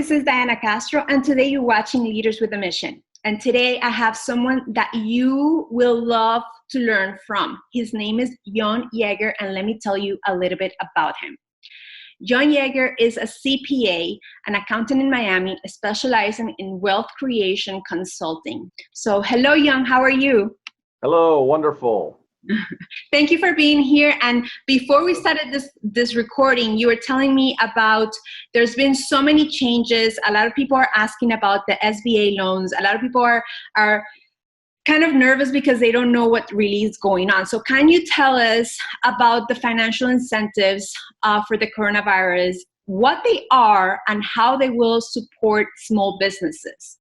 this is Diana Castro, and today you're watching Leaders with a Mission. And today I have someone that you will love to learn from. His name is John Yeager, and let me tell you a little bit about him. John Yeager is a CPA, an accountant in Miami, specializing in wealth creation consulting. So hello, John, how are you? Hello, wonderful. Thank you for being here. And before we started this recording, you were telling me about there's been so many changes. A lot of people are asking about the SBA loans. A lot of people are kind of nervous because they don't know what really is going on. So can you tell us about the financial incentives for the coronavirus, what they are, and how they will support small businesses?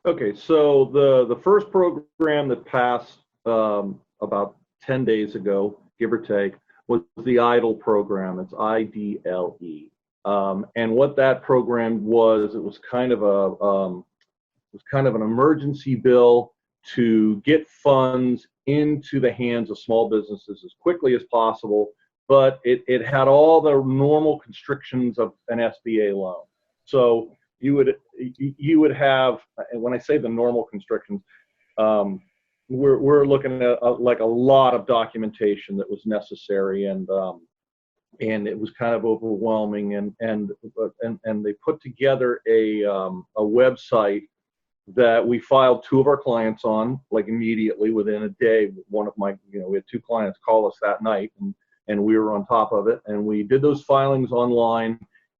Okay, so the first program that passed about 10 days ago, give or take, was the EIDLE program. It's IDLE. And what that program was, it was kind of an emergency bill to get funds into the hands of small businesses as quickly as possible, but it had all the normal constrictions of an SBA loan. So you would have, and when I say the normal constrictions, we're looking at like a lot of documentation that was necessary, and it was kind of overwhelming, and they put together a website that we filed 2 of our clients on, like immediately within a day. One of my, we had 2 clients call us that night, and we were on top of it, and we did those filings online,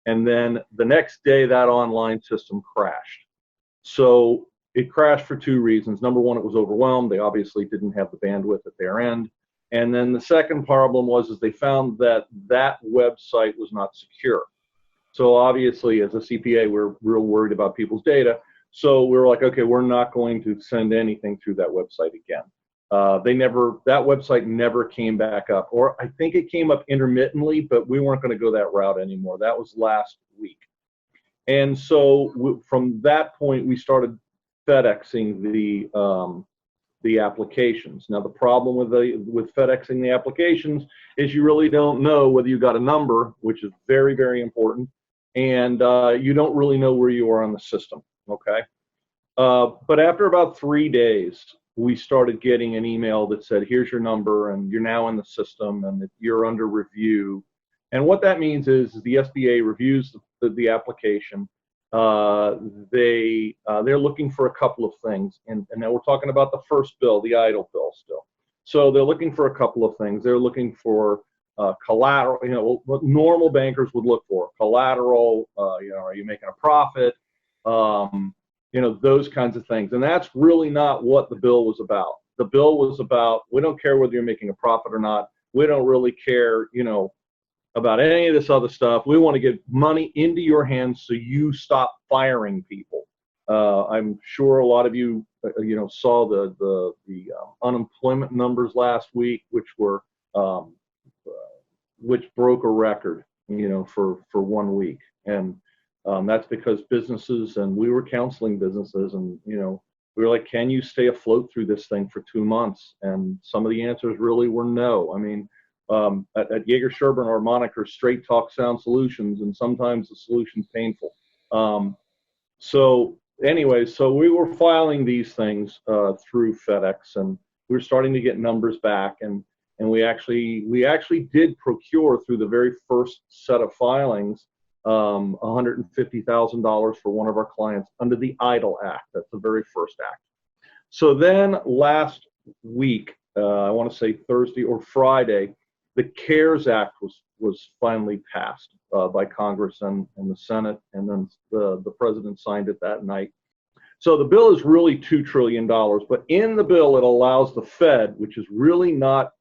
and then the next day that online system crashed. So it crashed for 2 reasons. Number one, it was overwhelmed. They obviously didn't have the bandwidth at their end. And then the second problem was they found that website was not secure. So obviously, as a CPA, we're real worried about people's data. So we were like, okay, we're not going to send anything through that website again. That website never came back up, or I think it came up intermittently, but we weren't going to go that route anymore. That was last week. And so from that point, we started FedExing the applications. Now the problem with FedExing the applications is you really don't know whether you got a number, which is very, very important, and you don't really know where you are on the system. Okay, but after about 3 days, we started getting an email that said, "Here's your number, and you're now in the system, and you're under review." And what that means is the SBA reviews the application. They're looking for a couple of things, and now we're talking about the first bill, the EIDLE bill still. So they're looking for a couple of things. They're looking for collateral, what normal bankers would look for: collateral. Are you making a profit? Those kinds of things. And that's really not what the bill was about. The bill was about, we don't care whether you're making a profit or not. We don't really care, about any of this other stuff. We want to get money into your hands so you stop firing people. I'm sure a lot of you, saw the unemployment numbers last week, which broke a record, for 1 week. And that's because businesses, and we were counseling businesses, and we were like, can you stay afloat through this thing for 2 months? And some of the answers really were no. I mean, at Yeager Sherburne, our moniker, straight talk, sound solutions, and sometimes the solution's painful. So we were filing these things through FedEx, and we were starting to get numbers back, and we actually did procure through the very first set of filings $150,000 for one of our clients under the EIDLE Act. That's the very first act. So then last week, I want to say Thursday or Friday, the CARES Act was finally passed by Congress and the Senate, and then the president signed it that night. So the bill is really $2 trillion, but in the bill it allows the Fed, which is really not,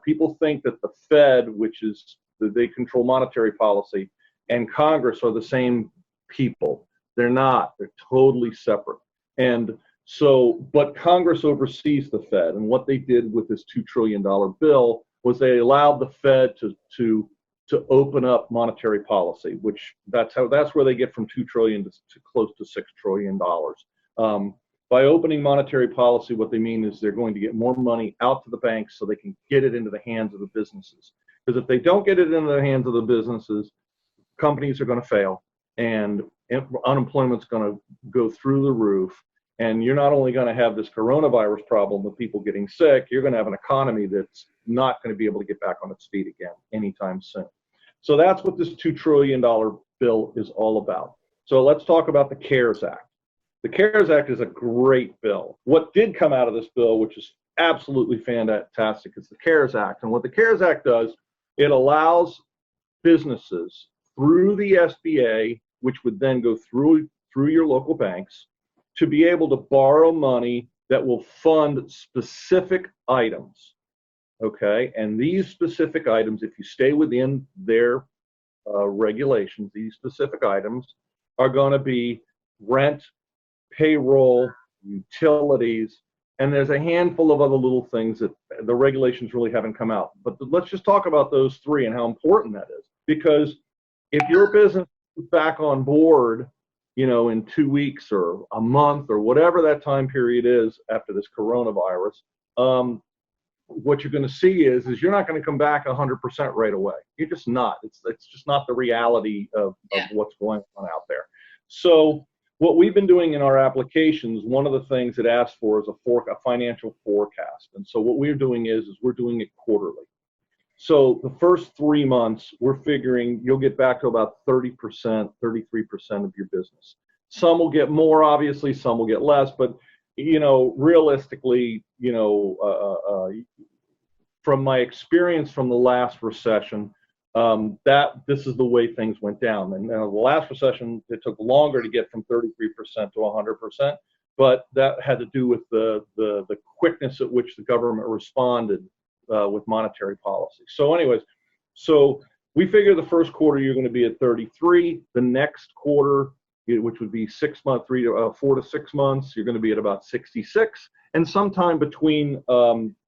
people think that the Fed, which is, they control monetary policy, and Congress are the same people. They're not. They're totally separate. And so, but Congress oversees the Fed, and what they did with this $2 trillion bill was they allowed the Fed to open up monetary policy, which that's where they get from $2 trillion to close to $6 trillion. By opening monetary policy, what they mean is they're going to get more money out to the banks so they can get it into the hands of the businesses. Because if they don't get it into the hands of the businesses, companies are going to fail. and unemployment's going to go through the roof. And you're not only going to have this coronavirus problem with people getting sick, you're going to have an economy that's not going to be able to get back on its feet again anytime soon. So that's what this $2 trillion bill is all about. So let's talk about the CARES Act. The CARES Act is a great bill. What did come out of this bill, which is absolutely fantastic, is the CARES Act. And what the CARES Act does, it allows businesses through the SBA, which would then go through your local banks, to be able to borrow money that will fund specific items, okay? And these specific items, if you stay within their regulations, these specific items are going to be rent, payroll, utilities, and there's a handful of other little things that the regulations really haven't come out. But let's just talk about those three and how important that is. Because if your business is back on board, you know, in 2 weeks or a month or whatever that time period is after this coronavirus, what you're going to see is you're not going to come back 100% right away. You're just not. It's just not the reality of what's going on out there. So what we've been doing in our applications, one of the things it asks for is a financial forecast. And so what we're doing is we're doing it quarterly. So the first 3 months, we're figuring you'll get back to about 30%, 33% of your business. Some will get more, obviously, some will get less, but, you know, realistically, you know, from my experience from the last recession, this is the way things went down. And the last recession, it took longer to get from 33% to 100%, but that had to do with the quickness at which the government responded with monetary policy. So anyways, so we figure the first quarter you're going to be at 33. The next quarter, which would be 6 months, 4 to 6 months, you're going to be at about 66. And sometime between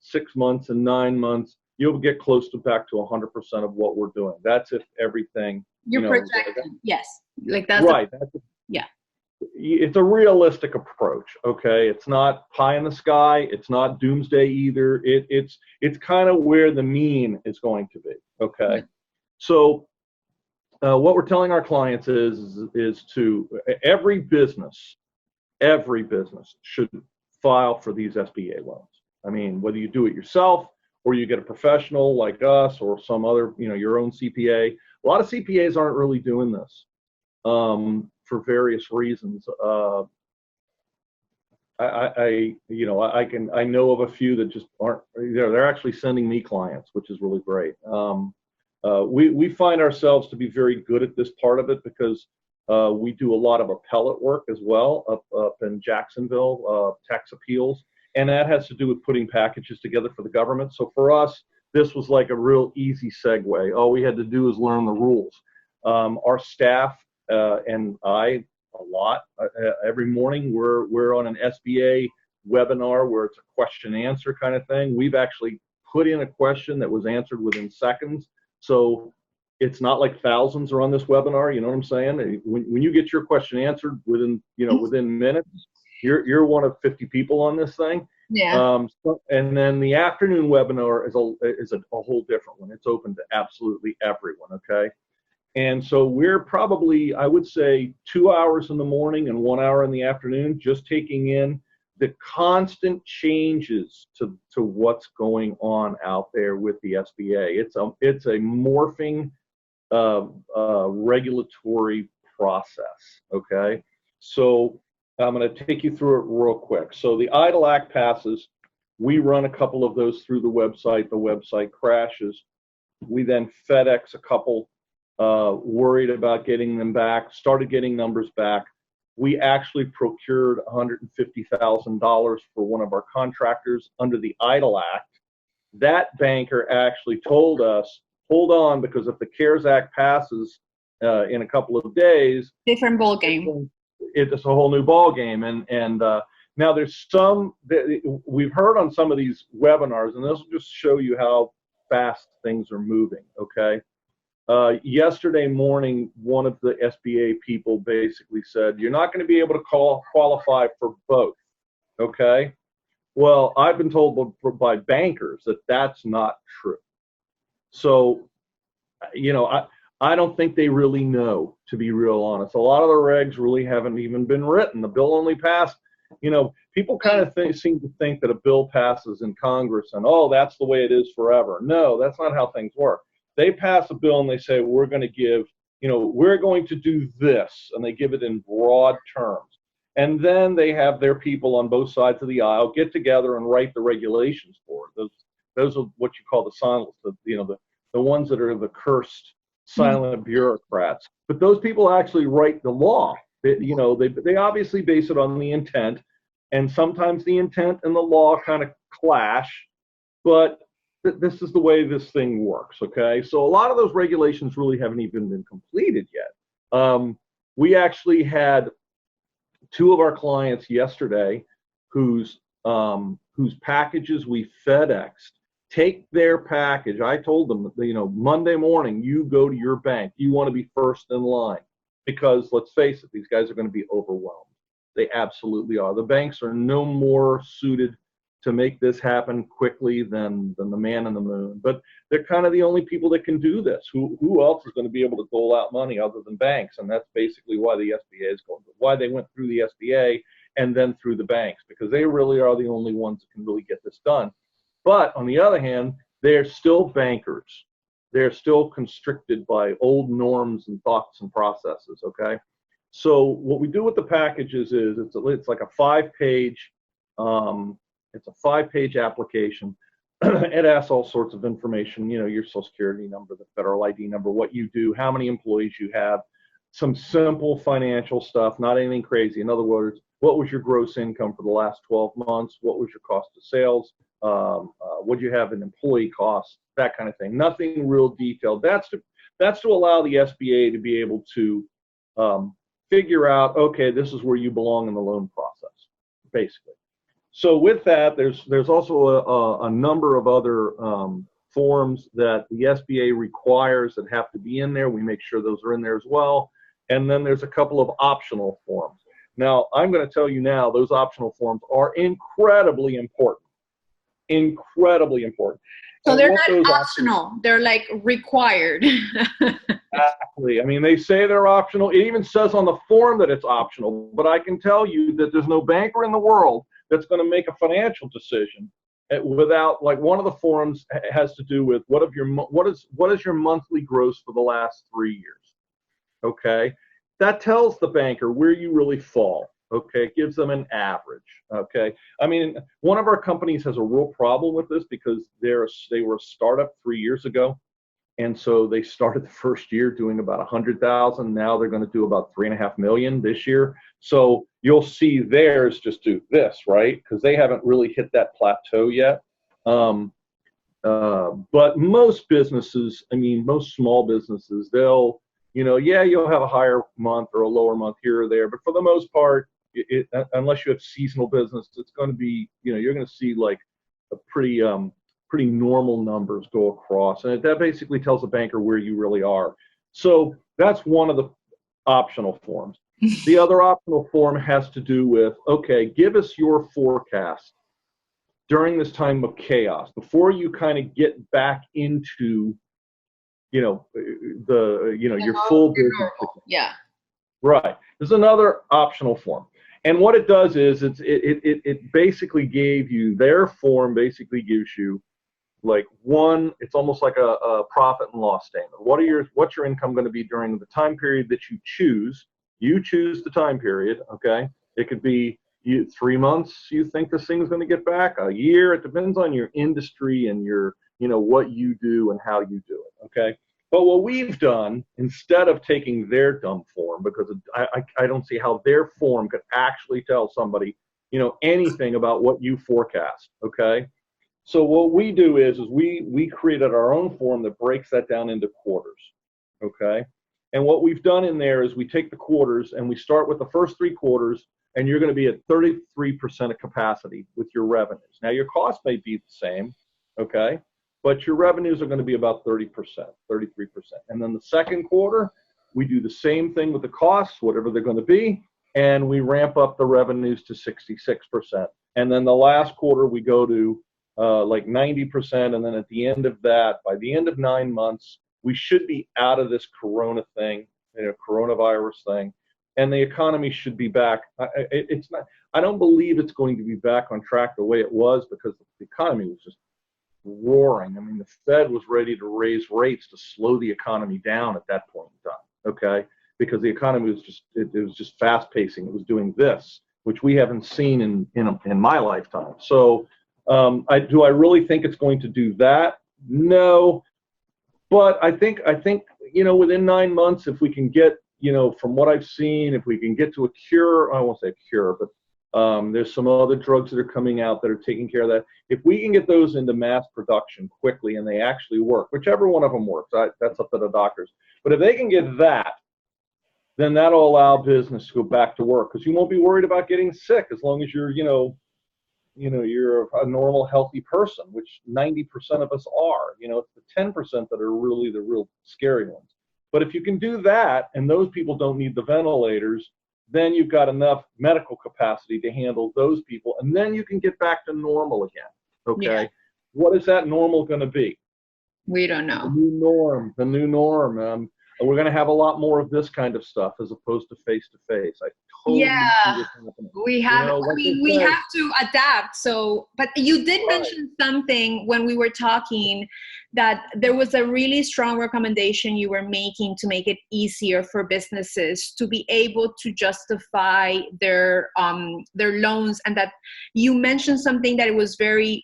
6 months and 9 months, you'll get close to back to 100% of what we're doing. That's if everything. You're projecting, yes. Like that's right. Yeah. It's a realistic approach, okay? It's not pie in the sky. It's not doomsday either. It's kind of where the mean is going to be, okay? Mm-hmm. So what we're telling our clients is to every business should file for these SBA loans. I mean, whether you do it yourself or you get a professional like us or some other, you know, your own CPA. A lot of CPAs aren't really doing this. For various reasons. I know of a few that just aren't. They're actually sending me clients, which is really great. We find ourselves to be very good at this part of it because we do a lot of appellate work as well up in Jacksonville, tax appeals, and that has to do with putting packages together for the government. So for us, this was like a real easy segue. All we had to do is learn the rules. Our staff and I, a lot, every morning we're on an SBA webinar where it's a question answer kind of thing. We've actually put in a question that was answered within seconds. So it's not like thousands are on this webinar, you know what I'm saying? When you get your question answered within minutes, you're one of 50 people on this thing. Yeah. And then the afternoon webinar is a whole different one. It's open to absolutely everyone, okay? And so we're probably, I would say, 2 hours in the morning and 1 hour in the afternoon, just taking in the constant changes to what's going on out there with the SBA. It's a morphing regulatory process, okay? So I'm going to take you through it real quick. So the EIDL Act passes. We run a couple of those through the website. The website crashes. We then FedEx a couple. Worried about getting them back, started getting numbers back. We actually procured $150,000 for one of our contractors under the EIDL Act. That banker actually told us, hold on, because if the CARES Act passes in a couple of days, different ball game. It's a whole new ball game. And now there's some that we've heard on some of these webinars, and this will just show you how fast things are moving, okay? Yesterday morning, one of the SBA people basically said, you're not going to be able to qualify for both, okay? Well, I've been told by bankers that that's not true. So, you know, I don't think they really know, to be real honest. A lot of the regs really haven't even been written. The bill only passed, people kind of seem to think that a bill passes in Congress and, oh, that's the way it is forever. No, that's not how things work. They pass a bill and they say, we're going to give, we're going to do this, and they give it in broad terms. And then they have their people on both sides of the aisle get together and write the regulations for it. Those are what you call the silence, the ones that are the cursed silent bureaucrats. But those people actually write the law. They obviously base it on the intent, and sometimes the intent and the law kind of clash, but this is the way this thing works, okay? So a lot of those regulations really haven't even been completed yet. We actually had two of our clients yesterday whose packages we FedExed. Take their package. I told them, Monday morning, you go to your bank. You want to be first in line because, let's face it, these guys are going to be overwhelmed. They absolutely are. The banks are no more suited to make this happen quickly than the man in the moon. But they're kind of the only people that can do this. Who else is going to be able to dole out money other than banks? And that's basically why the SBA is going, why they went through the SBA and then through the banks, because they really are the only ones that can really get this done. But on the other hand, they're still bankers. They're still constricted by old norms and thoughts and processes, okay? So what we do with the packages is it's like a five-page application. It asks all sorts of information, your social security number, the federal ID number, what you do, how many employees you have, some simple financial stuff, not anything crazy. In other words, what was your gross income for the last 12 months? What was your cost of sales? What do you have in employee costs? That kind of thing. Nothing real detailed. That's to allow the SBA to be able to figure out, okay, this is where you belong in the loan process, basically. So with that, there's also a number of other forms that the SBA requires that have to be in there. We make sure those are in there as well. And then there's a couple of optional forms. Now, I'm going to tell you now, those optional forms are incredibly important. Incredibly important. So they're not optional. They're like required. Exactly. I mean, they say they're optional. It even says on the form that it's optional. But I can tell you that there's no banker in the world that's going to make a financial decision without, like, one of the forms has to do with what is your monthly gross for the last 3 years. Okay, that tells the banker where you really fall. Okay, it gives them an average. Okay, I mean, one of our companies has a real problem with this because they were a startup 3 years ago, and so they started the first year doing about 100,000. Now they're going to do about 3.5 million this year. So you'll see theirs just do this, right? Because they haven't really hit that plateau yet. But most businesses, most small businesses, they'll, you'll have a higher month or a lower month here or there, but for the most part, unless you have seasonal business, it's going to be, you're going to see like a pretty normal numbers go across, and that basically tells the banker where you really are. So that's one of the optional forms. The other optional form has to do with, okay, give us your forecast during this time of chaos before you kind of get back into, your full business. Yeah. Right. There's another optional form. And what it does is it basically gave you, their form basically gives you like it's almost like a profit and loss statement. What's your income going to be during the time period that you choose? You choose the time period, okay? It could be 3 months you think this thing's going to get back, a year. It depends on your industry and your, what you do and how you do it, okay? But what we've done, instead of taking their dumb form, because I don't see how their form could actually tell somebody, anything about what you forecast, okay? So what we do is we created our own form that breaks that down into quarters, okay? And what we've done in there is we take the quarters and we start with the first 3 quarters, and you're going to be at 33% of capacity with your revenues. Now, your costs may be the same, okay? But your revenues are going to be about 30%, 33%. And then the second quarter, we do the same thing with the costs, whatever they're going to be, and we ramp up the revenues to 66%. And then the last quarter, we go to like 90%, and then at the end of that, by the end of 9 months, we should be out of this corona thing, coronavirus thing, and the economy should be back. It's not. I don't believe it's going to be back on track the way it was, because the economy was just roaring. I mean, the Fed was ready to raise rates to slow the economy down at that point in time. Okay, because the economy was just it was just fast pacing. It was doing this, which we haven't seen in my lifetime. So, do I really think it's going to do that? No, but I think within 9 months, if we can get, from what I've seen, if we can get to a cure, I won't say a cure, but there's some other drugs that are coming out that are taking care of that. If we can get those into mass production quickly and they actually work, whichever one of them works, that's up to the doctors. But if they can get that, then that'll allow business to go back to work, because you won't be worried about getting sick as long as you're, you're a normal, healthy person, which 90% of us are. It's the 10% that are really the real scary ones. But if you can do that, and those people don't need the ventilators, then you've got enough medical capacity to handle those people, and then you can get back to normal again. Okay, yeah. What is that normal going to be? We don't know. The new norm. We're going to have a lot more of this kind of stuff as opposed to face to face. I totally see this happening. We have. We have to adapt. So, but you did mention something when we were talking, that there was a really strong recommendation you were making to make it easier for businesses to be able to justify their loans, and that you mentioned something that it was very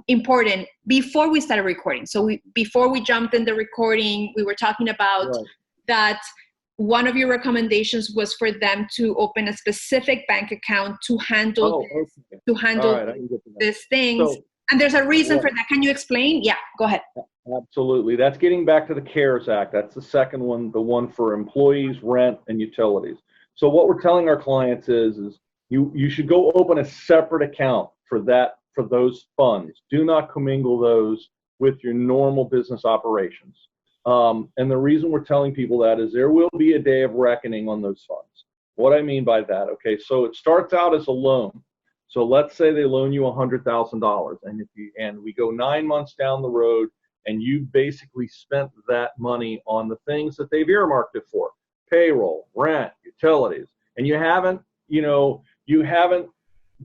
important before we started recording. So before we jumped in the recording, we were talking about that one of your recommendations was for them to open a specific bank account to handle these things. So, and there's a reason for that. Can you explain? Yeah, go ahead. Absolutely. That's getting back to the CARES Act. That's the second one, the one for employees, rent, and utilities. So what we're telling our clients is you should go open a separate account for those funds. Do not commingle those with your normal business operations. And the reason we're telling people that is there will be a day of reckoning on those funds. What I mean by that, okay, so it starts out as a loan. So let's say they loan you $100,000, and we go 9 months down the road, and you basically spent that money on the things that they've earmarked it for: payroll, rent, utilities, and you haven't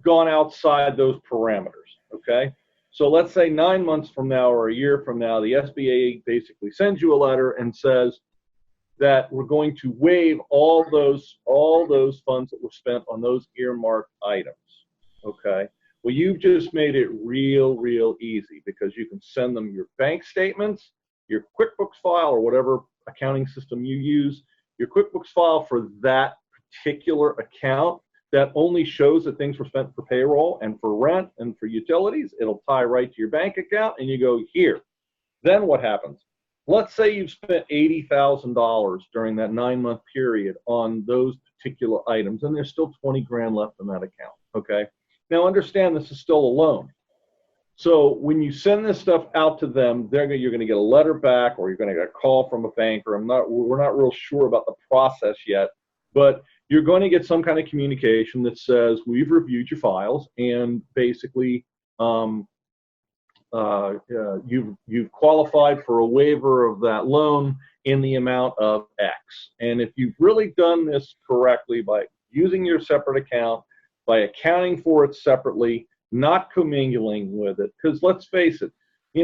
gone outside those parameters, okay? So let's say 9 months from now or a year from now, the SBA basically sends you a letter and says that we're going to waive all those funds that were spent on those earmarked items, okay? Well, you've just made it real easy, because you can send them your bank statements, your QuickBooks file, or whatever accounting system you use, your QuickBooks file for that particular account that only shows that things were spent for payroll and for rent and for utilities. It'll tie right to your bank account, and you go here. Then what happens? Let's say you've spent $80,000 during that 9-month period on those particular items, and there's still 20 grand left in that account, okay? Now understand, this is still a loan. So when you send this stuff out to them, you're going to get a letter back, or you're going to get a call from a banker. We're not real sure about the process yet, but you're going to get some kind of communication that says, we've reviewed your files, and basically you've qualified for a waiver of that loan in the amount of X. And if you've really done this correctly by using your separate account, by accounting for it separately, not commingling with it, because let's face it,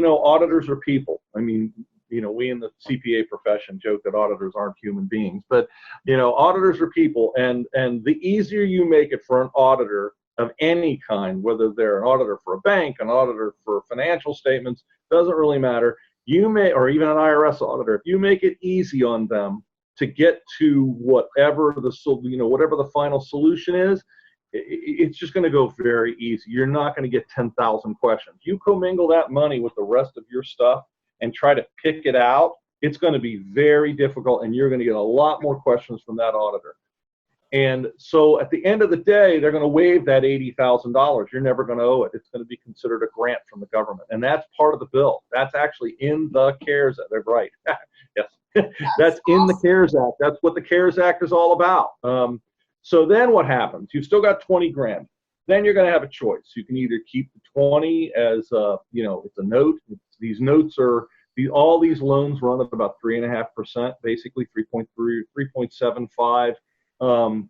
auditors are people. I mean, we in the CPA profession joke that auditors aren't human beings, but auditors are people, and the easier you make it for an auditor of any kind, whether they're an auditor for a bank, an auditor for financial statements, doesn't really matter. Or even an IRS auditor, if you make it easy on them to get to whatever the final solution is, it's just going to go very easy. You're not going to get 10,000 questions. You commingle that money with the rest of your stuff and try to pick it out, it's going to be very difficult, and you're going to get a lot more questions from that auditor. And so at the end of the day, they're going to waive that $80,000. You're never going to owe it. It's going to be considered a grant from the government. And that's part of the bill. That's actually in the CARES Act. They're right. Yes. That's in the CARES Act. That's what the CARES Act is all about. So then what happens? You've still got 20 grand. Then you're going to have a choice. You can either keep the 20 as, it's a note. These All these loans run at about 3.5%, basically 3.3, 3.75.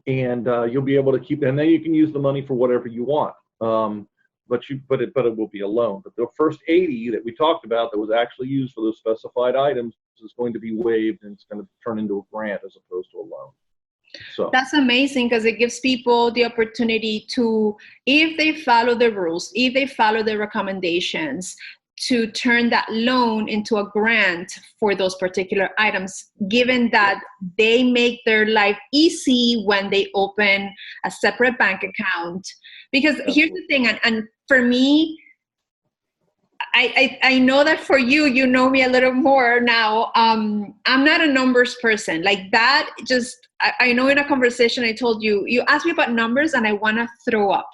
And you'll be able to keep, and then you can use the money for whatever you want. But it will be a loan. But the first 80 that we talked about that was actually used for those specified items is going to be waived, and it's going to turn into a grant as opposed to a loan. So that's amazing, because it gives people the opportunity to, if they follow the rules, if they follow the recommendations, to turn that loan into a grant for those particular items, given that they make their life easy when they open a separate bank account. Because here's the thing, and for me, I know that for you, you know me a little more now. I'm not a numbers person like that. Just, I know in a conversation I told you, you asked me about numbers and I want to throw up.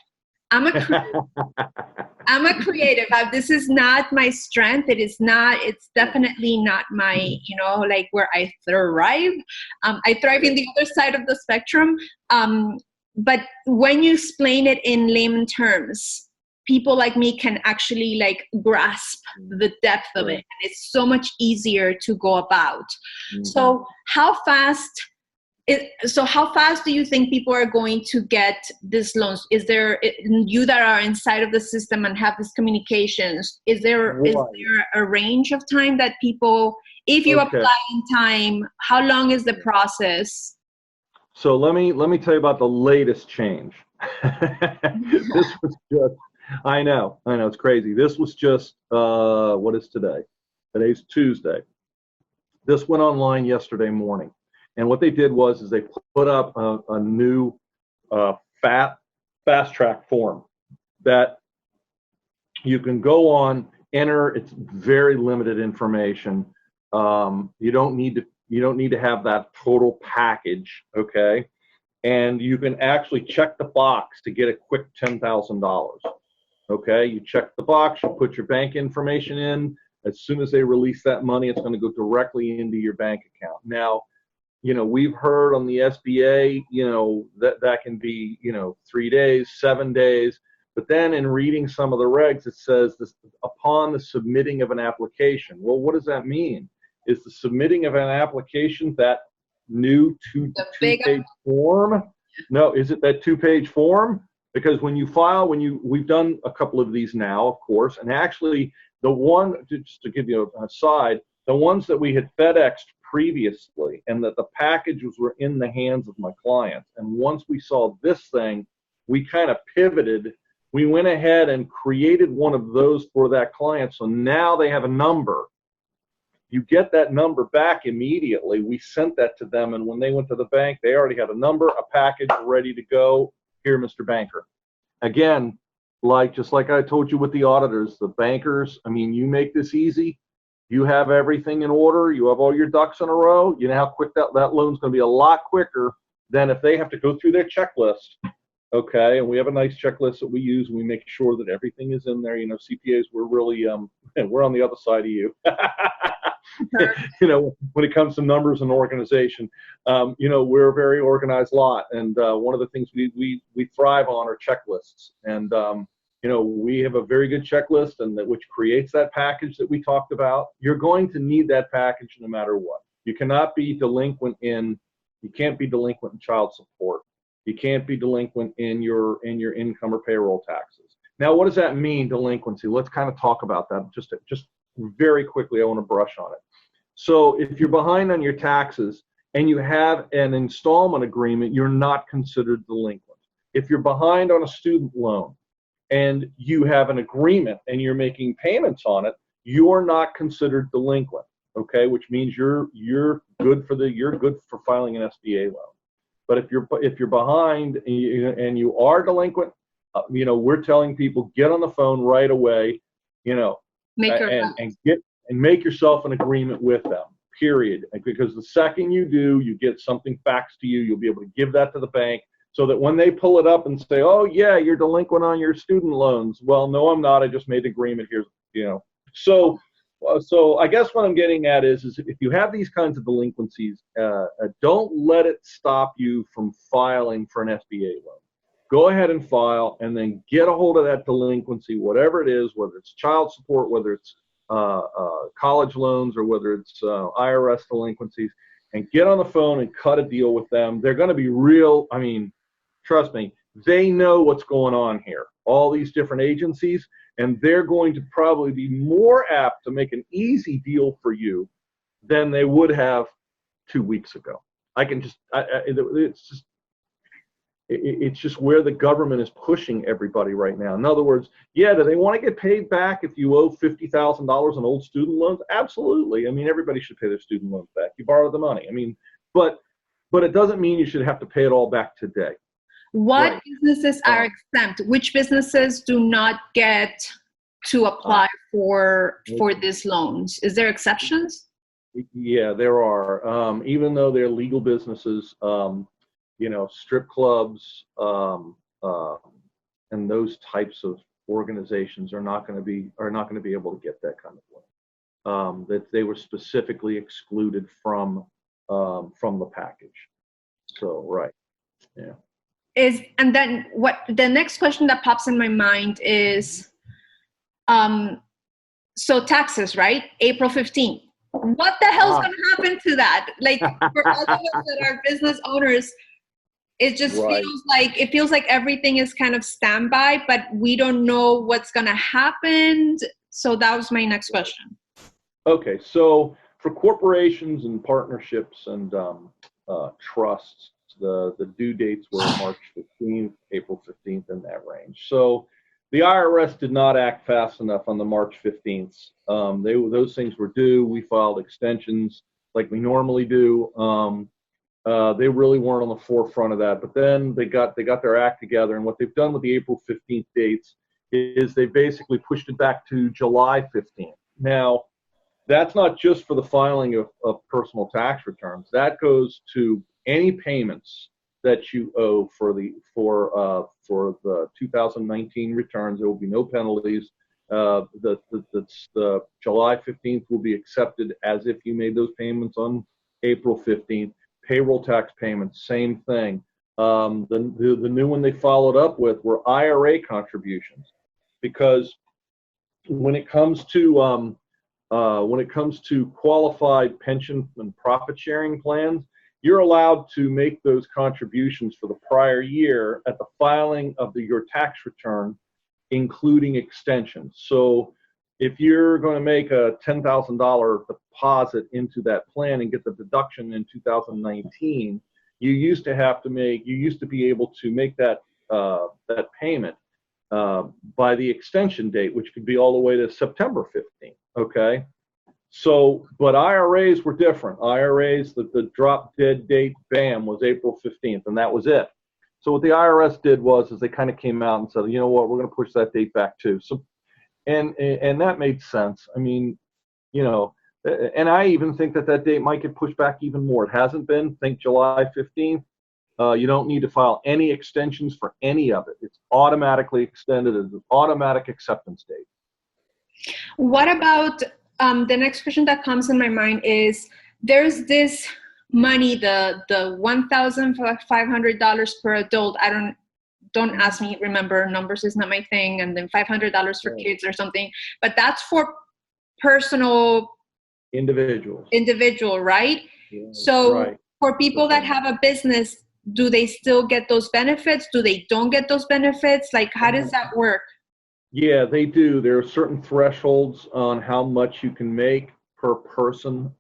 I'm a creative. This is not my strength. It's definitely not my, like where I thrive. I thrive in the other side of the spectrum. But when you explain it in layman terms, people like me can actually like grasp the depth of it. And it's so much easier to go about. Mm-hmm. So how fast do you think people are going to get these loans? Is there, you that are inside of the system and have these communications, is there a range of time that people, if you apply in time, how long is the process? So let me tell you about the latest change. This was just, I know, it's crazy. This was just, what is today? Today's Tuesday. This went online yesterday morning. And what they did is they put up a new fast track form that you can go on, enter. It's very limited information. You don't need to have that total package, okay? And you can actually check the box to get a quick $10,000. Okay, you check the box, you put your bank information in. As soon as they release that money, it's going to go directly into your bank account. Now, we've heard on the SBA, that can be, 3 days, 7 days. But then in reading some of the regs, it says this upon the submitting of an application. Well, what does that mean? Is the submitting of an application that new two-page form? No, is it that 2-page form? Because when you file, we've done a couple of these now, of course, and actually the one, just to give you a side, the ones that we had FedExed previously and that the packages were in the hands of my clients. And once we saw this thing, we kind of pivoted. We went ahead and created one of those for that client. So now they have a number. You get that number back immediately. We sent that to them. And when they went to the bank, they already had a number, a package ready to go. Here, Mr. Banker. Again, just like I told you with the auditors, the bankers, you make this easy. You have everything in order. You have all your ducks in a row. You know how quick that loan's going to be a lot quicker than if they have to go through their checklist. Okay, and we have a nice checklist that we use, and we make sure that everything is in there. CPAs, we're really, we're on the other side of you. When it comes to numbers and organization, we're a very organized lot. And one of the things we thrive on are checklists. And, we have a very good checklist, and which creates that package that we talked about. You're going to need that package no matter what. You cannot be delinquent you can't be delinquent in child support. You can't be delinquent in your income or payroll taxes. Now, what does that mean, delinquency? Let's kind of talk about that just very quickly. I want to brush on it. So if you're behind on your taxes and you have an installment agreement, you're not considered delinquent. If you're behind on a student loan and you have an agreement and you're making payments on it, you're not considered delinquent. Okay, which means you're good for filing an SBA loan. But if you're behind and you are delinquent, we're telling people, get on the phone right away, make yourself an agreement with them, period. Because the second you do, you get something faxed to you. You'll be able to give that to the bank so that when they pull it up and say, oh yeah, you're delinquent on your student loans. Well, no, I'm not. I just made an agreement here. So I guess what I'm getting at is if you have these kinds of delinquencies, don't let it stop you from filing for an SBA loan. Go ahead and file, and then get a hold of that delinquency, whatever it is, whether it's child support, whether it's college loans or whether it's IRS delinquencies, and get on the phone and cut a deal with them. They're going to be real. I mean, trust me, they know what's going on here, all these different agencies, and they're going to probably be more apt to make an easy deal for you than they would have 2 weeks ago. It's just where the government is pushing everybody right now. In other words, yeah, do they want to get paid back if you owe $50,000 on old student loans? Absolutely. I mean, everybody should pay their student loans back. You borrowed the money. I mean, but it doesn't mean you should have to pay it all back today. What Right. businesses are exempt? Which businesses do not get to apply for these loans? Is there exceptions? Yeah, there are. Even though they're legal businesses, strip clubs and those types of organizations are not going to be able to get that kind of loan. That they were specifically excluded from the package. So right, yeah. And then what the next question that pops in my mind is, so taxes, right? April 15th. What the hell's going to happen to that? Like for all of us that are business owners, it just feels like everything is kind of standby, but we don't know what's going to happen. So that was my next question. Okay, so for corporations and partnerships and trusts, the due dates were March 15th, April 15th, in that range. So the IRS did not act fast enough on the March 15th. Those things were due. We filed extensions like we normally do. They really weren't on the forefront of that, but then they got their act together, and what they've done with the April 15th dates is they basically pushed it back to July 15th. Now, that's not just for the filing of personal tax returns. That goes to any payments that you owe for the 2019 returns. There will be no penalties. The July 15th will be accepted as if you made those payments on April 15th. Payroll tax payments, same thing. The new one they followed up with were IRA contributions, because when it comes to qualified pension and profit sharing plans, you're allowed to make those contributions for the prior year at the filing of your tax return, including extensions. So if you're going to make a $10,000 deposit into that plan and get the deduction in 2019, you used to be able to make that payment by the extension date, which could be all the way to September 15th. Okay. So, but IRAs were different. IRAs, the drop dead date, bam, was April 15th, and that was it. So what the IRS did was they kind of came out and said, you know what, we're going to push that date back too. So, and that made sense. I mean, and I even think that date might get pushed back even more. It hasn't been. Think July 15th. You don't need to file any extensions for any of it. It's automatically extended as an automatic acceptance date. What about the next question that comes in my mind is, there's this money, the $1,500 per adult. Don't ask me, remember, numbers is not my thing. And then $500 for kids or something, but that's for personal individual, right? Yeah, so for people that have a business, do they still get those benefits? Do they don't get those benefits? Like, how does that work? Yeah, they do. There are certain thresholds on how much you can make per person.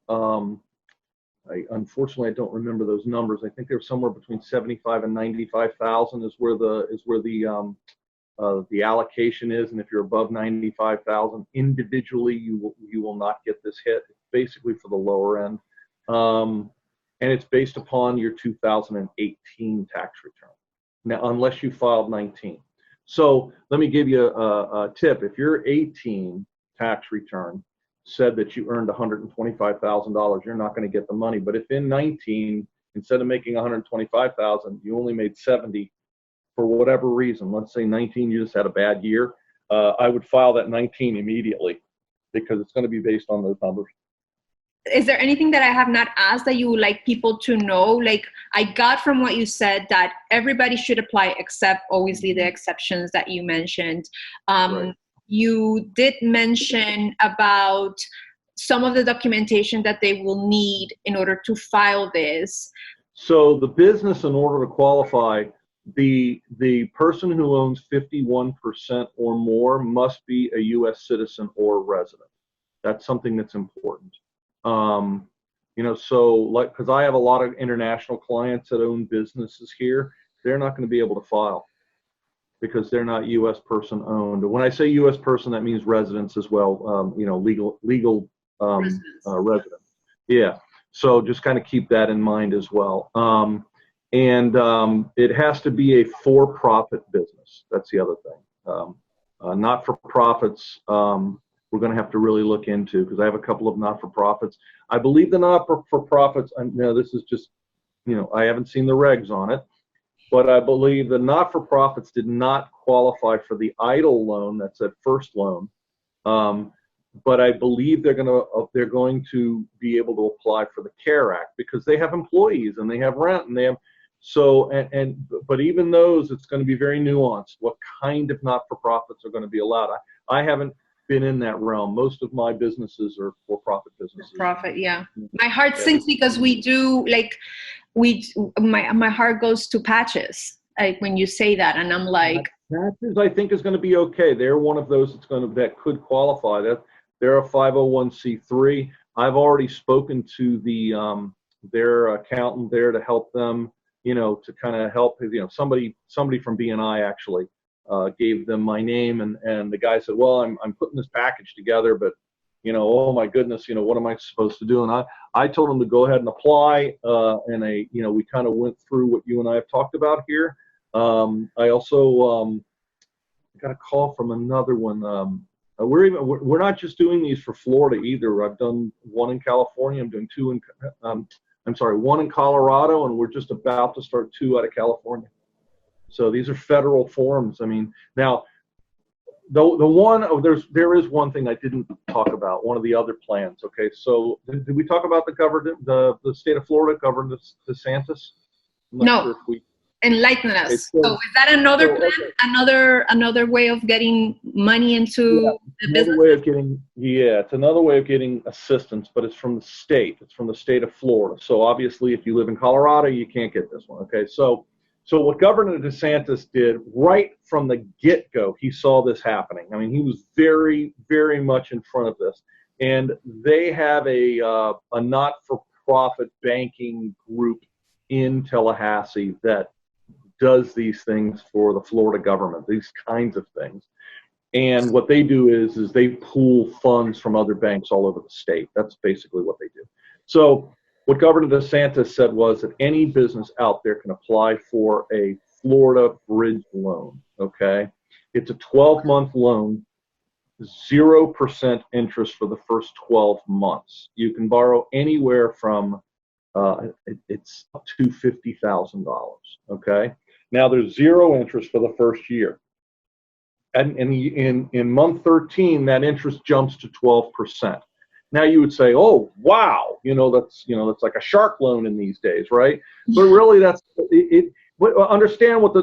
Unfortunately, I don't remember those numbers. I think they're somewhere between 75 and 95,000 is where the allocation is. And if you're above 95,000 individually, you will not get this hit. It's basically for the lower end, and it's based upon your 2018 tax return. Now, unless you filed 19. So let me give you a tip. If your 18 tax return said that you earned $125,000, you're not going to get the money. But if in 19, instead of making $125,000, you only made 70 for whatever reason, let's say 19, you just had a bad year, I would file that 19 immediately, because it's going to be based on those numbers. Is there anything that I have not asked that you would like people to know? Like, I got from what you said that everybody should apply, except obviously the exceptions that you mentioned. Right. you did mention about some of the documentation that they will need in order to file this. So the business, in order to qualify, the person who owns 51% or more must be a U.S. citizen or resident. That's something that's important. You know, so like, because I have a lot of international clients that own businesses here, they're not going to be able to file because they're not U.S. person owned. When I say U.S. person, that means residents as well. You know, legal resident. Yeah. So just kind of keep that in mind as well. It has to be a for-profit business. That's the other thing. Not-for-profits, we're going to have to really look into, because I have a couple of not-for-profits. I believe the not-for-profits, no, this is just, you know, I haven't seen the regs on it, but I believe the not-for-profits did not qualify for the EIDL loan. That's that first loan. But I believe they're going to be able to apply for the CARE Act because they have employees and they have rent and they have, so, but even those, it's going to be very nuanced what kind of not-for-profits are going to be allowed. I haven't been in that realm. Most of my businesses are for-profit businesses. Profit, yeah. My heart sinks because we do, like, my heart goes to Patches, like when you say that, and I'm like, Patches, I think, is going to be okay. They're one of those that could qualify. They're a 501c3. I've already spoken to their accountant there to help them, you know, to kind of help, you know, somebody from BNI actually gave them my name, and the guy said, well, I'm putting this package together, but, you know, oh my goodness, you know, what am I supposed to do? And I told him to go ahead and apply, and you know, we kind of went through what you and I have talked about here. I also got a call from another one. We're not just doing these for Florida either. I've done one in California. I'm doing one in Colorado, and we're just about to start 2 out of California. So these are federal forms. I mean, now there is one thing I didn't talk about. One of the other plans. Okay, so did we talk about the state of Florida, Governor DeSantis? No. Sure enlighten us. Okay, so is that another plan? Okay. Another way of getting money into the business? It's another way of getting assistance, but it's from the state. It's from the state of Florida. So obviously, if you live in Colorado, you can't get this one. Okay, so what Governor DeSantis did right from the get-go, he saw this happening. I mean, he was very, very much in front of this, and they have a not-for-profit banking group in Tallahassee that does these things for the Florida government, these kinds of things. And what they do is they pool funds from other banks all over the state. That's basically what they do. So what Governor DeSantis said was that any business out there can apply for a Florida bridge loan, okay? It's a 12-month loan, 0% interest for the first 12 months. You can borrow anywhere from, it's up to $50,000, okay? Now there's 0 interest for the first year. And in month 13, that interest jumps to 12%. Now you would say, oh, wow, that's like a shark loan in these days, right? But really that's it. Understand what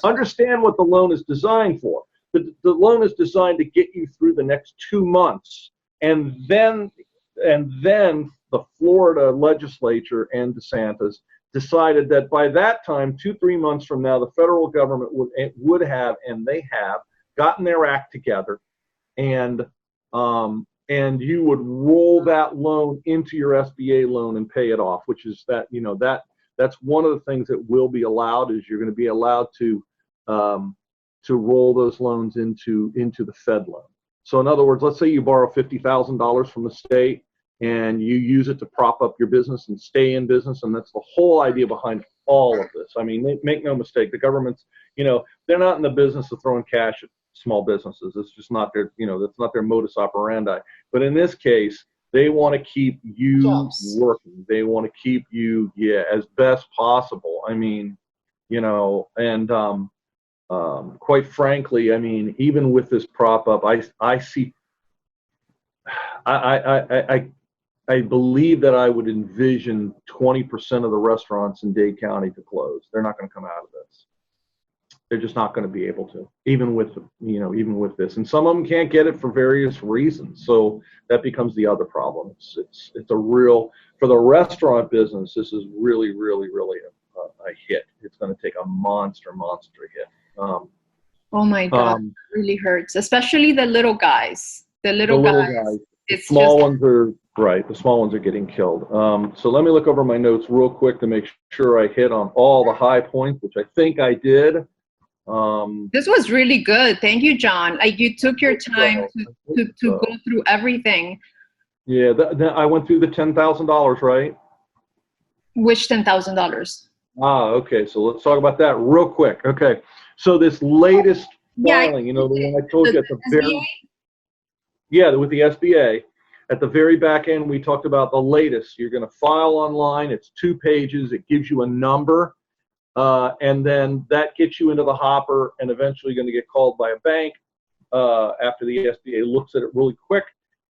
understand what the loan is designed for. The loan is designed to get you through the next 2 months. And then the Florida legislature and DeSantis decided that by that time, 2-3 months from now, the federal government would have, and they have, gotten their act together, and you would roll that loan into your SBA loan and pay it off, which is that's one of the things that will be allowed, is you're going to be allowed to roll those loans into the Fed loan. So in other words, let's say you borrow $50,000 from the state, and you use it to prop up your business and stay in business, and that's the whole idea behind all of this. I mean, make no mistake, the government's, they're not in the business of throwing cash at small businesses. It's just not their, that's not their modus operandi. But in this case, they want to keep you working. They want to keep you, as best possible. I mean, and quite frankly, I mean, even with this prop up, I see, I believe that I would envision 20% of the restaurants in Dade County to close. They're not going to come out of this. They're just not going to be able to, even with this. And some of them can't get it for various reasons. So that becomes the other problem. It's a real, for the restaurant business, this is really, really, really a hit. It's going to take a monster hit. Oh my God, it really hurts, especially the little guys. The little guys. The small ones are right. The small ones are getting killed. So let me look over my notes real quick to make sure I hit on all the high points, which I think I did. This was really good. Thank you, John. Like, you took your time to go through everything. Yeah, I went through the $10,000, right? Which $10,000? Okay. So let's talk about that real quick. Okay. So this latest filing, the one I told you at the very, with the SBA, at the very back end, we talked about the latest. You're going to file online. It's 2 pages. It gives you a number. And then that gets you into the hopper, and eventually you're going to get called by a bank after the SBA looks at it really quick,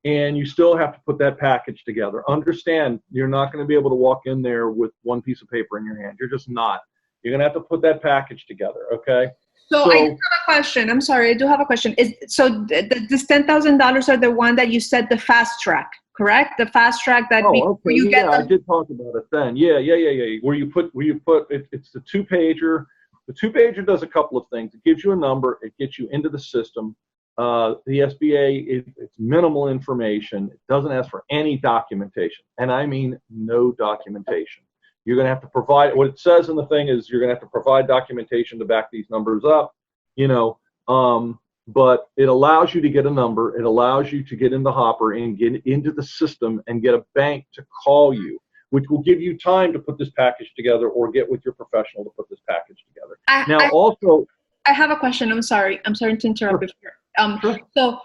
and you still have to put that package together. Understand, you're not going to be able to walk in there with one piece of paper in your hand. You're just not. You're going to have to put that package together, okay? So I do have a question. I'm sorry, I do have a question. This $10,000 are the one that you said the fast track, correct? The fast track that you get. I did talk about it then. Yeah. Where you put it's the 2-pager. The 2-pager does a couple of things. It gives you a number. It gets you into the system. The SBA, it's minimal information. It doesn't ask for any documentation, and I mean no documentation. You're going to have to provide, what it says in the thing is you're going to have to provide documentation to back these numbers up, but it allows you to get a number. It allows you to get in the hopper and get into the system and get a bank to call you, which will give you time to put this package together or get with your professional to put this package together. I have a question. I'm sorry to interrupt you here. Sure. So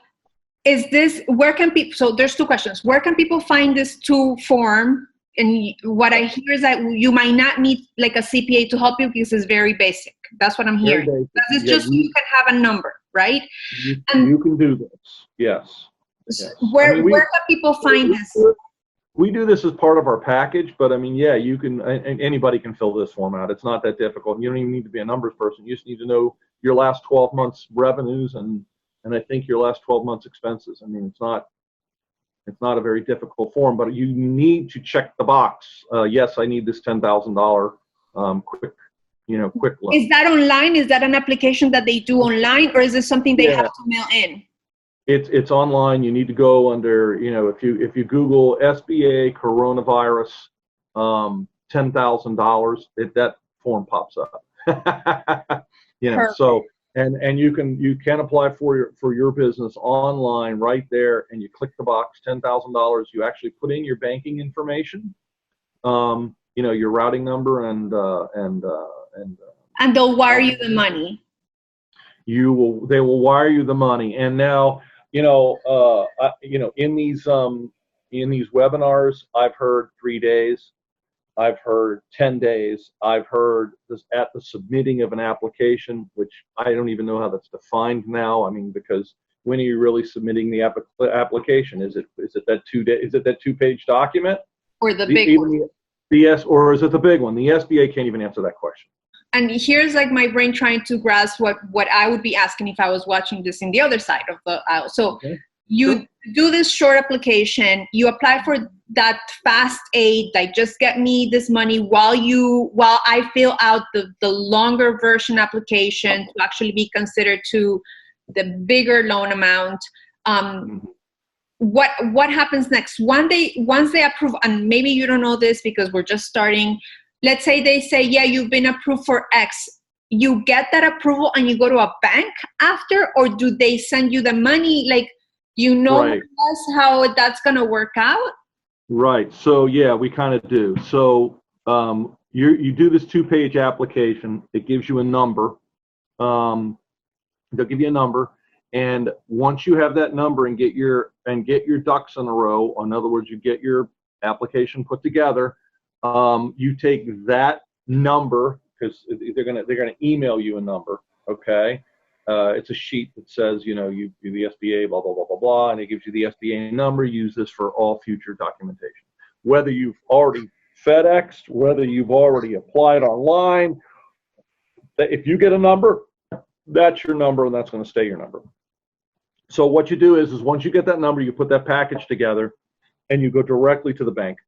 so there's 2 questions. Where can people find this 2 form? And what I hear is that you might not need like a CPA to help you because it's very basic. That's what I'm hearing. Because it's just you can have a number, right? You can do this. Yes. Where can people find this? We do this as part of our package, but I mean, you can, and anybody can fill this form out. It's not that difficult. You don't even need to be a numbers person. You just need to know your last 12 months revenues and I think your last 12 months expenses. I mean, it's not a very difficult form, but you need to check the box. Yes, I need this $10,000 quick loan. Is that online? Is that an application that they do online, or is this something they have to mail in? It's online. You need to go under, if you Google SBA coronavirus $10,000, that form pops up. Perfect. So. And you can apply for your business online right there, and you click the box, $10,000. You actually put in your banking information, your routing number, and they'll wire you the money. They will wire you the money. And now in these webinars, I've heard 3 days. I've heard 10 days. I've heard this at the submitting of an application, which I don't even know how that's defined now. I mean, because when are you really submitting the application? Is it that 2 day? Is it that 2-page document? Or the big one? Or is it the big one? The SBA can't even answer that question. And here's like my brain trying to grasp what I would be asking if I was watching this in the other side of the aisle. So you do this short application, you apply for that fast aid, like just get me this money while I fill out the longer version application to actually be considered to the bigger loan amount. What happens next? Once they approve, and maybe you don't know this because we're just starting, let's say they say, yeah, you've been approved for X. You get that approval and you go to a bank after, or do they send you the money? Like, right. How that's going to work out? Right. So, yeah, we kind of do. So you do this 2-page application. It gives you a number. They'll give you a number. And once you have that number and get your ducks in a row, in other words, you get your application put together, you take that number, because they're gonna email you a number, okay? It's a sheet that says, you do the SBA, blah, blah, blah, blah, blah, and it gives you the SBA number. Use this for all future documentation. Whether you've already FedExed, whether you've already applied online, if you get a number, that's your number, and that's going to stay your number. So what you do is once you get that number, you put that package together, and you go directly to the bank.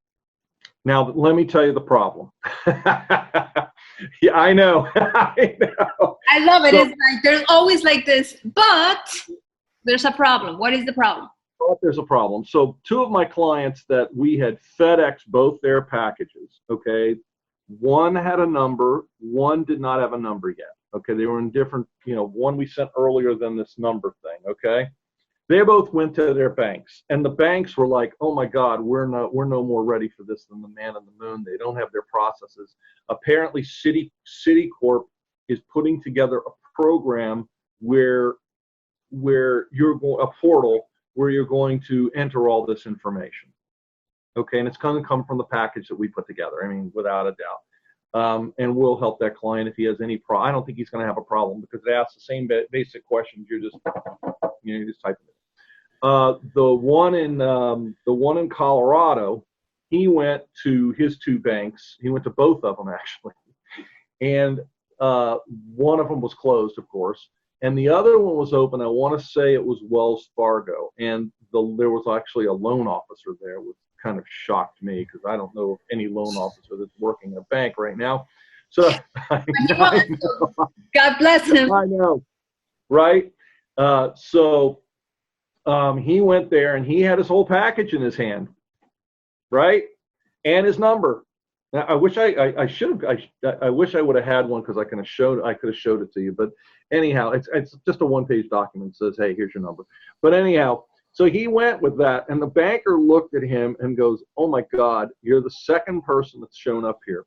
Now, let me tell you the problem. Yeah, I know. I know. I love it. So, it's like there's always like this, but there's a problem. What is the problem? But there's a problem. So two of my clients that we had FedEx both their packages, okay, one had a number, one did not have a number yet. Okay, they were in different, one we sent earlier than this number thing, okay? They both went to their banks, and the banks were like, oh my God, we're no more ready for this than the man on the moon. They don't have their processes. Apparently Citicorp is putting together a program where you're going, a portal where you're going to enter all this information. Okay, and it's going to come from the package that we put together. I mean, without a doubt. And we'll help that client if he has any problem. I don't think he's going to have a problem because it asks the same basic questions. You're just typing it. The one in Colorado, he went to his two banks. He went to both of them actually, and one of them was closed, of course, and the other one was open. I want to say it was Wells Fargo, and there was actually a loan officer there, which kind of shocked me because I don't know of any loan officer that's working in a bank right now. So I know. God bless him. I know, right? So he went there and he had his whole package in his hand, right, and his number. Now, I wish I wish I would have had one because I could have showed it to you. But anyhow, it's just a one-page document that says, hey, here's your number. But anyhow. So he went with that, and the banker looked at him and goes, oh, my God, you're the second person that's shown up here.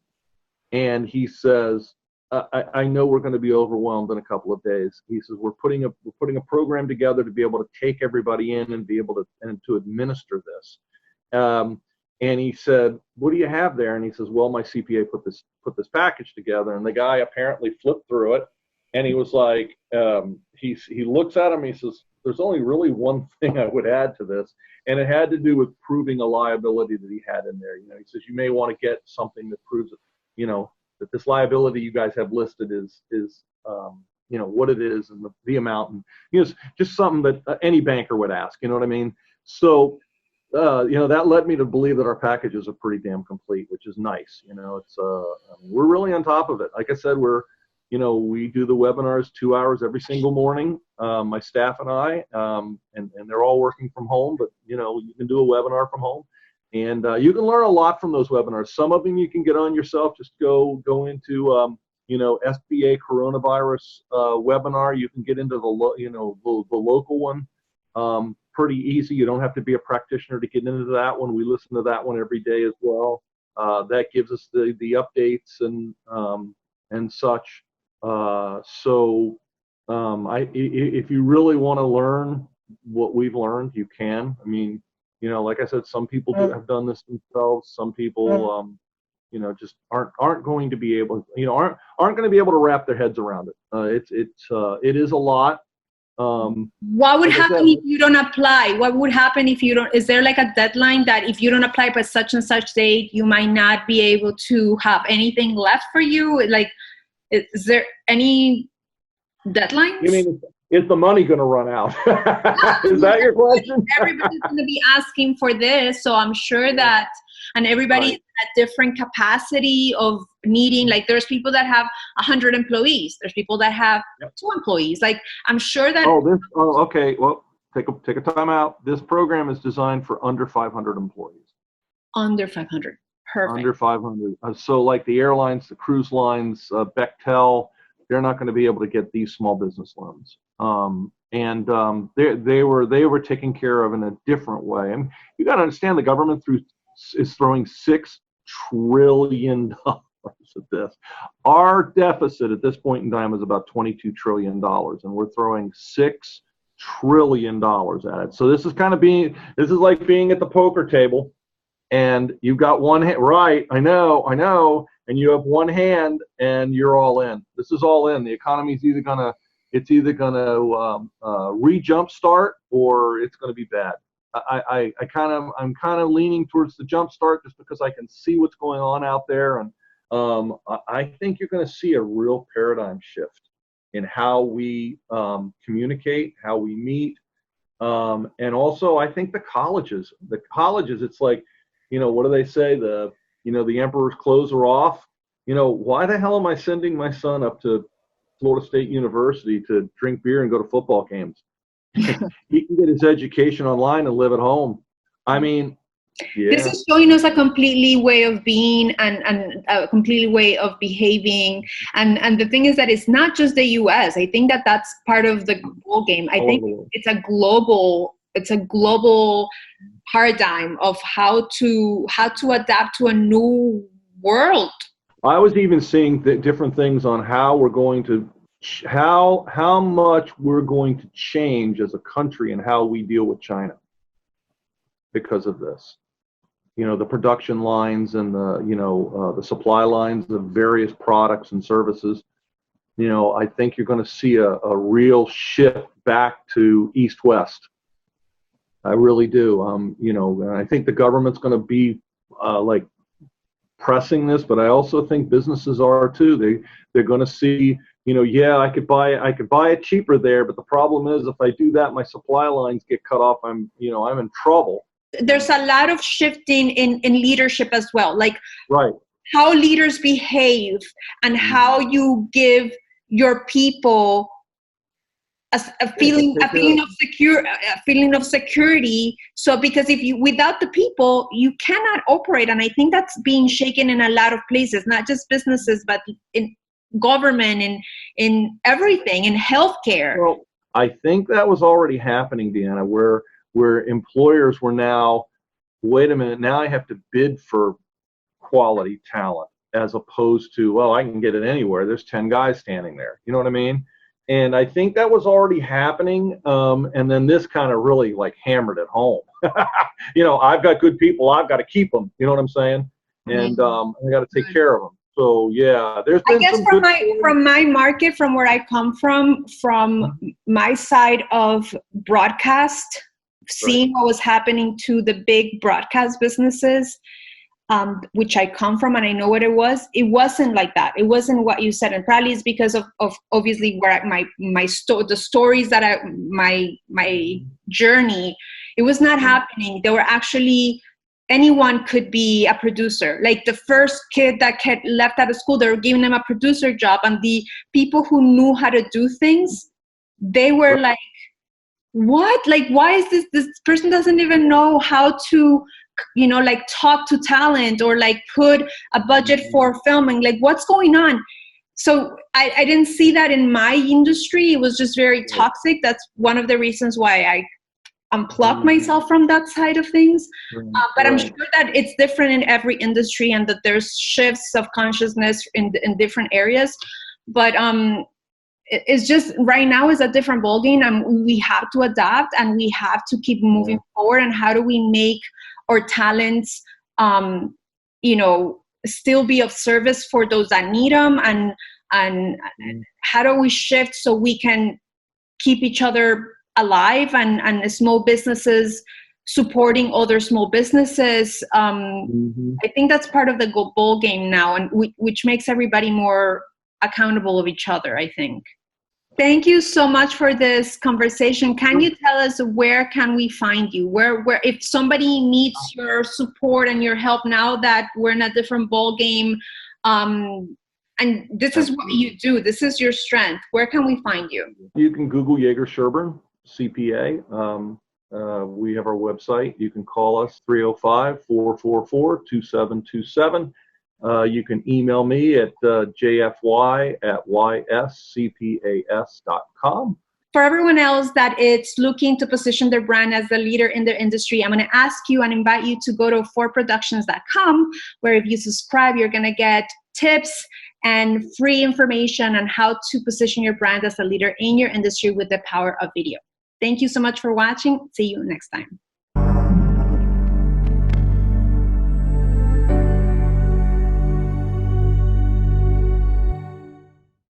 And he says, I know we're going to be overwhelmed in a couple of days. He says, we're putting a program together to be able to take everybody in and be able to administer this. And he said, what do you have there? And he says, well, my CPA put this package together. And the guy apparently flipped through it, and he was like, he looks at him, and he says, there's only really one thing I would add to this, and it had to do with proving a liability that he had in there. He says you may want to get something that proves it, that this liability you guys have listed is what it is and the amount, and just something that any banker would ask. You know what I mean? So that led me to believe that our packages are pretty damn complete, which is nice. It's we're really on top of it. Like I said, we do the webinars 2 hours every single morning, my staff and I, and they're all working from home, but, you can do a webinar from home, and you can learn a lot from those webinars. Some of them you can get on yourself. Just go into, SBA coronavirus webinar. You can get into the local one pretty easy. You don't have to be a practitioner to get into that one. We listen to that one every day as well. That gives us the updates and such. If you really want to learn what we've learned, you can. I mean, like I said, some people have done this themselves. Some people, just aren't going to be able, aren't going to be able to wrap their heads around it. It is a lot. What would happen if you don't apply? What would happen if you don't? Is there like a deadline that if you don't apply by such and such date, you might not be able to have anything left for you? Like, is there any deadlines? You mean, is the money going to run out? Is that your question? Everybody's going to be asking for this, so I'm sure that, and everybody right. At different capacity of needing, like there's people that have 100 employees. There's people that have 2 employees. Like, I'm sure that. Okay. Well, take a time out. This program is designed for under 500 employees. Under 500. Perfect. Under 500. So like the airlines, the cruise lines, Bechtel, they're not going to be able to get these small business loans. They were taken care of in a different way. I mean, you got to understand the government is throwing $6 trillion at this. Our deficit at this point in time is about $22 trillion, and we're throwing $6 trillion at it. So this is like being at the poker table. And you've got one hand, right? I know. And you have one hand, and you're all in. This is all in. The economy's either gonna re-jump start, or it's gonna be bad. I'm kind of leaning towards the jump start just because I can see what's going on out there, and I think you're going to see a real paradigm shift. in how we communicate, how we meet. And also, I think the colleges, it's like, what do they say? The emperor's clothes are off. Why the hell am I sending my son up to Florida State University to drink beer and go to football games? He can get his education online and live at home. I mean, yeah. This is showing us a completely way of being and a completely way of behaving. And the thing is that it's not just the U.S. I think that that's part of the whole game. I think it's a global paradigm of how to adapt to a new world. I was even seeing different things on how we're going to how much we're going to change as a country and how we deal with China because of this. The production lines and the supply lines of various products and services. I think you're going to see a real shift back to East-West. I really do. And I think the government's going to be like pressing this, but I also think businesses are too. They're going to see, yeah, I could buy it cheaper there, but the problem is if I do that, my supply lines get cut off. I'm in trouble. There's a lot of shifting in leadership as well, like right. How leaders behave and how you give your people a feeling of security. So because without the people, you cannot operate. And I think that's being shaken in a lot of places, not just businesses, but in government and in everything, in healthcare. Well, I think that was already happening, Deanna, where employers were now, wait a minute, now I have to bid for quality talent as opposed to, well, I can get it anywhere. There's 10 guys standing there. You know what I mean? And I think that was already happening. And then this kind of really like hammered it home. I've got good people. I've got to keep them. You know what I'm saying? And I got to take care of them. So yeah, there's been from my market, from where I come from my side of broadcast, seeing what was happening to the big broadcast businesses, which I come from and I know what it wasn't like that. It wasn't what you said. And probably it's because of obviously where the stories that my journey, it was not happening. They were actually, anyone could be a producer. Like the first kid that left out of school, they were giving them a producer job. And the people who knew how to do things, they were like, what? Like, why is this person doesn't even know how to, like talk to talent or like put a budget for filming, like what's going on? So I didn't see that in my industry. It was just very toxic. That's one of the reasons why I unplugged myself from that side of things. But I'm sure that it's different in every industry and that there's shifts of consciousness in different areas. But it's just right now is a different ballgame, and we have to adapt and we have to keep moving forward. And how do we make our talents, still be of service for those that need them, and how do we shift so we can keep each other alive and small businesses supporting other small businesses. I think that's part of the ball game now, and which makes everybody more accountable of each other, I think. Thank you so much for this conversation. Can you tell us where can we find you? Where if somebody needs your support and your help now that we're in a different ball game, and this is what you do, this is your strength, where can we find you? You can Google Yeager Sherburne, CPA. We have our website. You can call us 305-444-2727. You can email me at jfy@yscpas.com. For everyone else that is looking to position their brand as a leader in their industry, I'm going to ask you and invite you to go to forproductions.com, where if you subscribe, you're going to get tips and free information on how to position your brand as a leader in your industry with the power of video. Thank you so much for watching. See you next time.